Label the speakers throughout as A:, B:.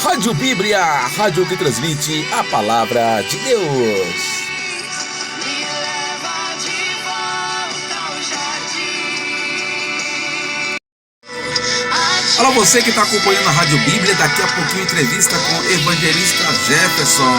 A: Rádio Bíblia, a rádio que transmite a palavra de Deus. Olá, você que está acompanhando a Rádio Bíblia. Daqui a pouquinho entrevista com o evangelista Jefferson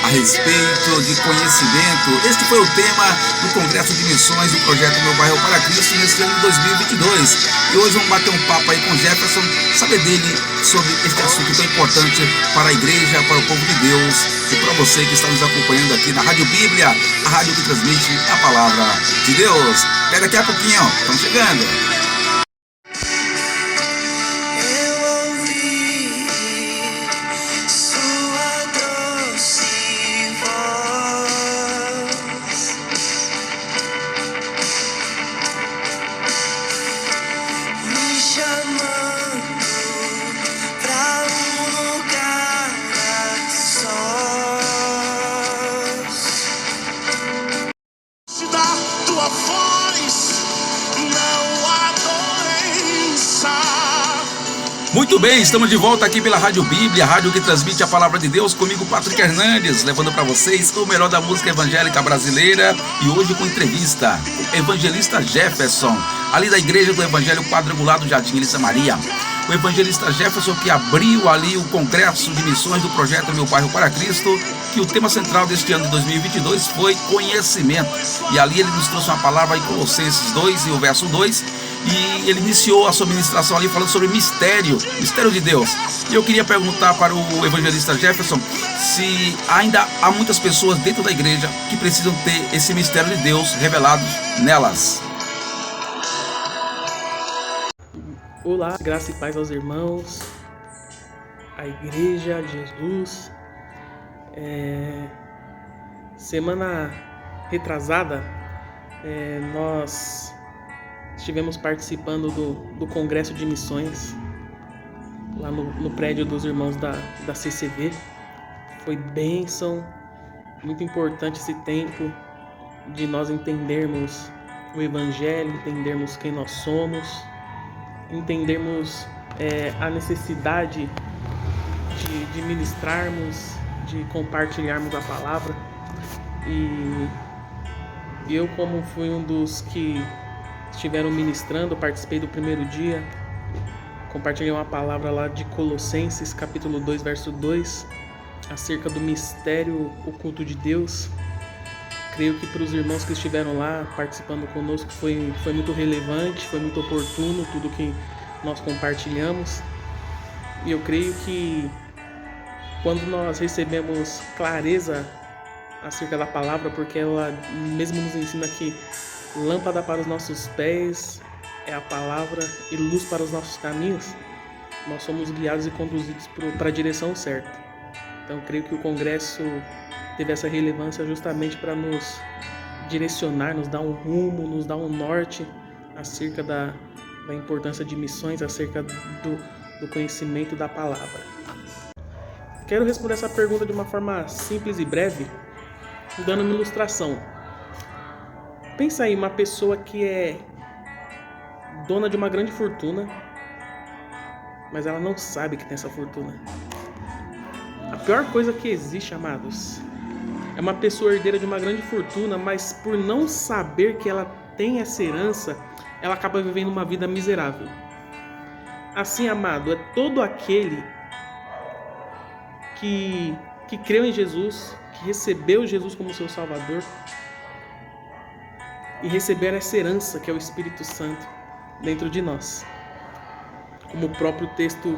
A: a respeito de conhecimento. Este foi o tema do Congresso de Missões do Projeto Meu Bairro para Cristo neste ano de 2022. E hoje vamos bater um papo aí com o Jefferson, saber dele sobre este assunto tão importante para a igreja, para o povo de Deus e para você que está nos acompanhando aqui na Rádio Bíblia, a rádio que transmite a palavra de Deus. Até daqui a pouquinho, estamos chegando. Muito bem, estamos de volta aqui pela Rádio Bíblia, a rádio que transmite a palavra de Deus, comigo Patrick Hernandes, levando para vocês o melhor da música evangélica brasileira e hoje com entrevista com o evangelista Jefferson, ali da Igreja do Evangelho Quadrangular do Jardim Elisa Maria. O evangelista Jefferson que abriu ali o Congresso de Missões do Projeto Meu Bairro para Cristo, que o tema central deste ano de 2022 foi conhecimento. E ali ele nos trouxe uma palavra em Colossenses 2 e o verso 2, e ele iniciou a sua ministração ali falando sobre mistério de Deus. E eu queria perguntar para o evangelista Jefferson se ainda há muitas pessoas dentro da igreja que precisam ter esse mistério de Deus revelado nelas.
B: Olá, graça e paz aos irmãos, a igreja de Jesus. Semana retrasada, nós estivemos participando do Congresso de Missões, lá no prédio dos irmãos da CCV. Foi bênção, muito importante esse tempo de nós entendermos o Evangelho, entendermos quem nós somos, entendermos a necessidade de ministrarmos, de compartilharmos a palavra. E eu, como fui um dos que estiveram ministrando, participei do primeiro dia, compartilhei uma palavra lá de Colossenses, capítulo 2, verso 2, acerca do mistério oculto de Deus. Creio que para os irmãos que estiveram lá participando conosco foi muito relevante, foi muito oportuno tudo que nós compartilhamos. E eu creio que quando nós recebemos clareza acerca da palavra, porque ela mesmo nos ensina que lâmpada para os nossos pés é a palavra e luz para os nossos caminhos, nós somos guiados e conduzidos para a direção certa. Então, creio que o Congresso teve essa relevância justamente para nos direcionar, nos dar um rumo, nos dar um norte acerca da importância de missões, acerca do conhecimento da palavra. Quero responder essa pergunta de uma forma simples e breve, dando uma ilustração. Pensa aí, uma pessoa que é dona de uma grande fortuna, mas ela não sabe que tem essa fortuna. A pior coisa que existe, amados, é uma pessoa herdeira de uma grande fortuna, mas por não saber que ela tem essa herança, ela acaba vivendo uma vida miserável. Assim, amado, é todo aquele que creu em Jesus, que recebeu Jesus como seu Salvador e receber essa herança que é o Espírito Santo dentro de nós. Como o próprio texto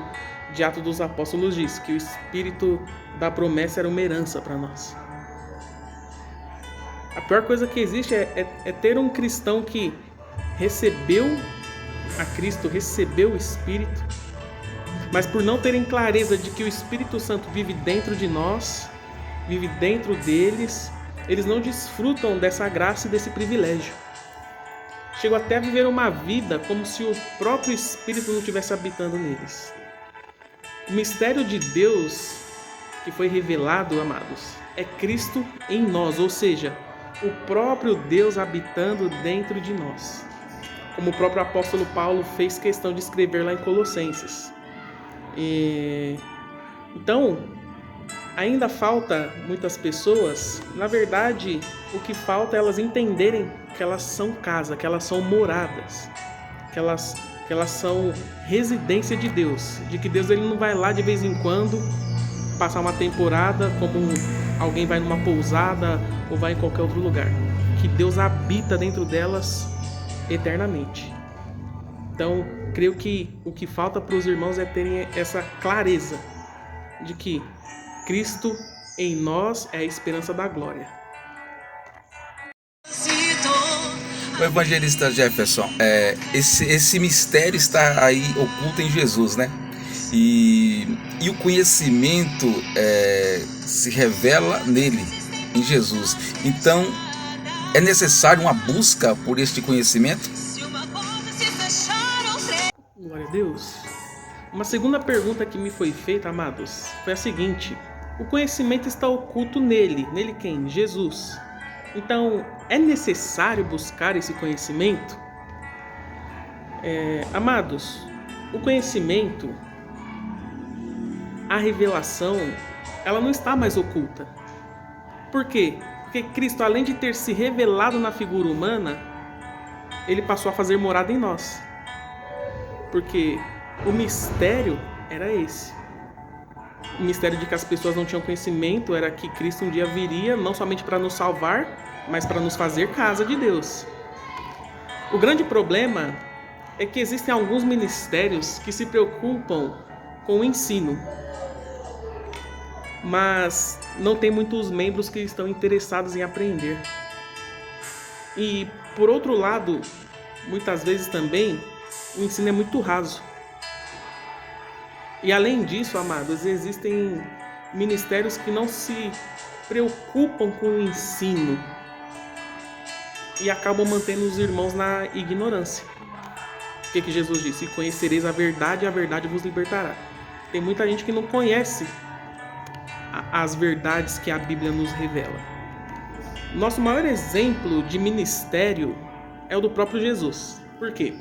B: de Atos dos Apóstolos diz, que o Espírito da promessa era uma herança para nós. A pior coisa que existe é ter um cristão que recebeu a Cristo, recebeu o Espírito, mas por não terem clareza de que o Espírito Santo vive dentro de nós, vive dentro deles, eles não desfrutam dessa graça e desse privilégio. Chegam até a viver uma vida como se o próprio Espírito não estivesse habitando neles. O mistério de Deus que foi revelado, amados, é Cristo em nós, ou seja, o próprio Deus habitando dentro de nós. Como o próprio apóstolo Paulo fez questão de escrever lá em Colossenses. Então, ainda falta muitas pessoas, na verdade, o que falta é elas entenderem que elas são casa, que elas são moradas, que elas são residência de Deus, de que Deus ele não vai lá de vez em quando passar uma temporada como alguém vai numa pousada ou vai em qualquer outro lugar, que Deus habita dentro delas eternamente. Então, creio que o que falta para os irmãos é terem essa clareza de que Cristo em nós é a esperança da glória.
A: O evangelista Jefferson, esse mistério está aí oculto em Jesus, né? E o conhecimento se revela nele, em Jesus. Então, é necessário uma busca por este conhecimento?
B: Glória a Deus. Uma segunda pergunta que me foi feita, amados, foi a seguinte: o conhecimento está oculto nele. Nele quem? Jesus. Então, é necessário buscar esse conhecimento? Amados, o conhecimento, a revelação, ela não está mais oculta. Por quê? Porque Cristo, além de ter se revelado na figura humana, ele passou a fazer morada em nós. Porque o mistério era esse. O mistério de que as pessoas não tinham conhecimento era que Cristo um dia viria, não somente para nos salvar, mas para nos fazer casa de Deus. O grande problema é que existem alguns ministérios que se preocupam com o ensino, mas não tem muitos membros que estão interessados em aprender. E, por outro lado, muitas vezes também, o ensino é muito raso. E além disso, amados, existem ministérios que não se preocupam com o ensino e acabam mantendo os irmãos na ignorância. O que Jesus disse? Conhecereis a verdade vos libertará. Tem muita gente que não conhece as verdades que a Bíblia nos revela. Nosso maior exemplo de ministério é o do próprio Jesus. Por quê?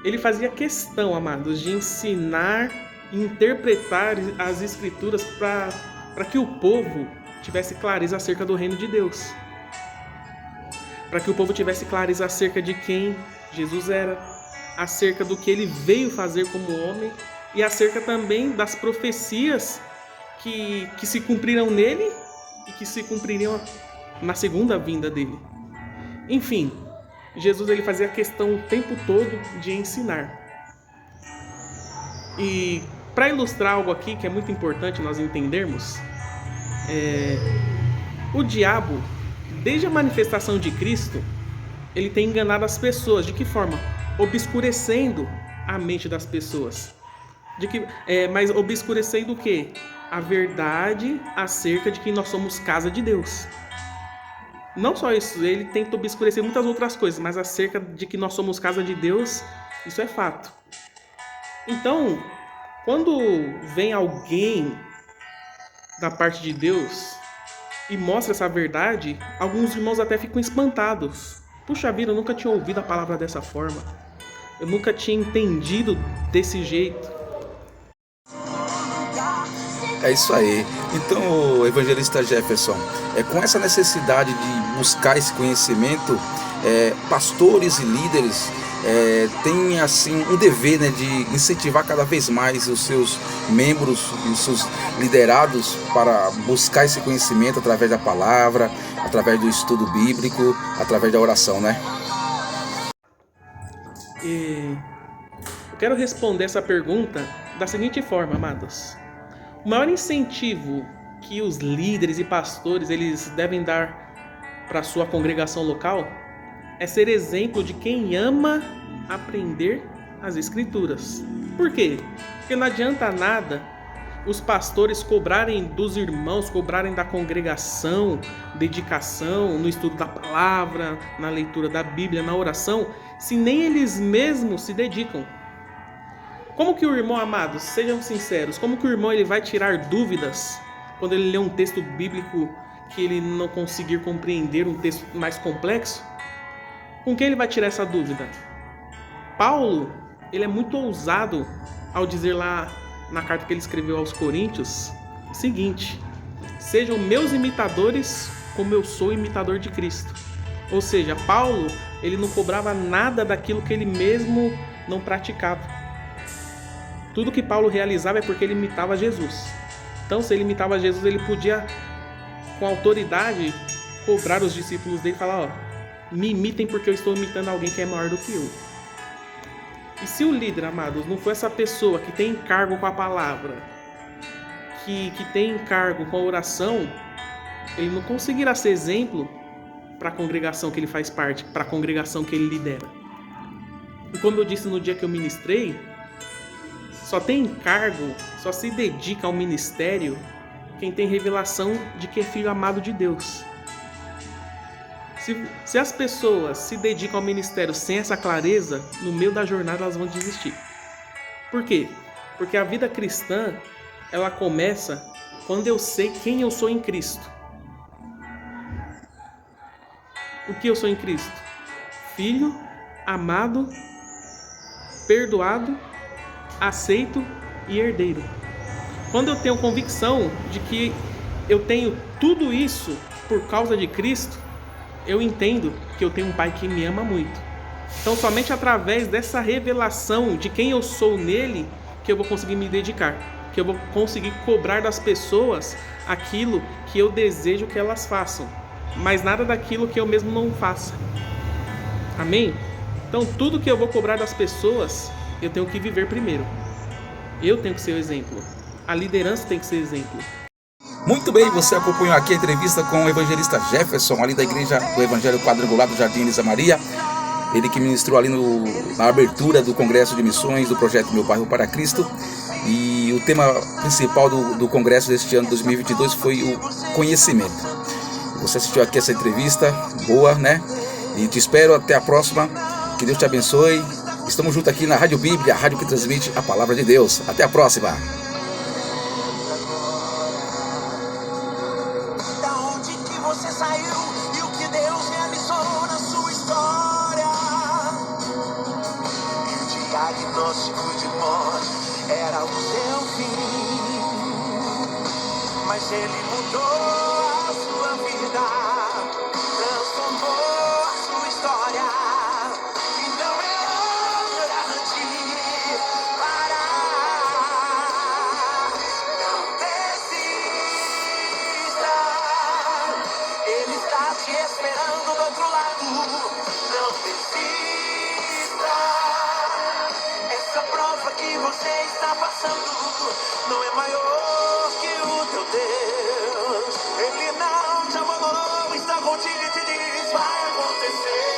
B: Ele fazia questão, amados, de ensinar e interpretar as Escrituras para que o povo tivesse clareza acerca do reino de Deus. Para que o povo tivesse clareza acerca de quem Jesus era, acerca do que ele veio fazer como homem e acerca também das profecias que se cumpriram nele e que se cumpririam na segunda vinda dele. Enfim, Jesus ele fazia questão o tempo todo de ensinar. E para ilustrar algo aqui que é muito importante nós entendermos, o diabo, desde a manifestação de Cristo, ele tem enganado as pessoas. De que forma? Obscurecendo a mente das pessoas. Mas obscurecendo o quê? A verdade acerca de que nós somos casa de Deus. Não só isso, ele tenta obscurecer muitas outras coisas, mas acerca de que nós somos casa de Deus, isso é fato. Então, quando vem alguém da parte de Deus e mostra essa verdade, alguns irmãos até ficam espantados. Puxa vida, eu nunca tinha ouvido a palavra dessa forma. Eu nunca tinha entendido desse jeito.
A: É isso aí. Então, evangelista Jefferson, com essa necessidade de buscar esse conhecimento, pastores e líderes têm assim um dever, né, de incentivar cada vez mais os seus membros e os seus liderados para buscar esse conhecimento através da palavra, através do estudo bíblico, através da oração, né?
B: Eu quero responder essa pergunta da seguinte forma, amados. O maior incentivo que os líderes e pastores eles devem dar para a sua congregação local é ser exemplo de quem ama aprender as Escrituras. Por quê? Porque não adianta nada os pastores cobrarem dos irmãos, cobrarem da congregação dedicação no estudo da palavra, na leitura da Bíblia, na oração, se nem eles mesmos se dedicam. Como que o irmão, amados, sejam sinceros, como que o irmão ele vai tirar dúvidas quando ele lê um texto bíblico que ele não conseguir compreender, um texto mais complexo? Com quem ele vai tirar essa dúvida? Paulo, ele é muito ousado ao dizer lá na carta que ele escreveu aos Coríntios, o seguinte: sejam meus imitadores como eu sou imitador de Cristo. Ou seja, Paulo, ele não cobrava nada daquilo que ele mesmo não praticava. Tudo que Paulo realizava é porque ele imitava Jesus. Então, se ele imitava Jesus, ele podia, com autoridade, cobrar os discípulos dele e falar: ó, me imitem porque eu estou imitando alguém que é maior do que eu. E se o líder, amados, não for essa pessoa que tem encargo com a palavra, que tem encargo com a oração, ele não conseguirá ser exemplo para a congregação que ele faz parte, para a congregação que ele lidera. E como eu disse no dia que eu ministrei, só tem encargo, só se dedica ao ministério quem tem revelação de que é filho amado de Deus. Se as pessoas se dedicam ao ministério sem essa clareza, no meio da jornada elas vão desistir. Por quê? Porque a vida cristã, ela começa quando eu sei quem eu sou em Cristo. O que eu sou em Cristo? Filho, amado, perdoado, aceito e herdeiro. Quando eu tenho convicção de que eu tenho tudo isso por causa de Cristo, eu entendo que eu tenho um Pai que me ama muito. Então, somente através dessa revelação de quem eu sou nele, que eu vou conseguir me dedicar, que eu vou conseguir cobrar das pessoas aquilo que eu desejo que elas façam, mas nada daquilo que eu mesmo não faça. Amém? Então, tudo que eu vou cobrar das pessoas, eu tenho que viver primeiro. Eu tenho que ser o exemplo. A liderança tem que ser exemplo.
A: Muito bem, você acompanhou aqui a entrevista com o evangelista Jefferson, ali da Igreja do Evangelho Quadrangular do Jardim Elisa Maria. Ele que ministrou ali na abertura do Congresso de Missões do projeto Meu Bairro para Cristo. E o tema principal do Congresso deste ano 2022 foi o conhecimento. Você assistiu aqui essa entrevista, boa, né? E te espero até a próxima. Que Deus te abençoe. Estamos juntos aqui na Rádio Bíblia, a rádio que transmite a Palavra de Deus. Até a próxima.
C: Você saiu e o que Deus realizou na sua história. E o diagnóstico de morte era o seu fim, mas Ele mudou a sua vida, transformou a sua história. E não é hora de parar. Não desista. Ele está te esperando do outro lado. Não desista. Essa prova que você está passando não é maior que o teu Deus. Ele não te abandonou, está contigo e te diz: vai acontecer.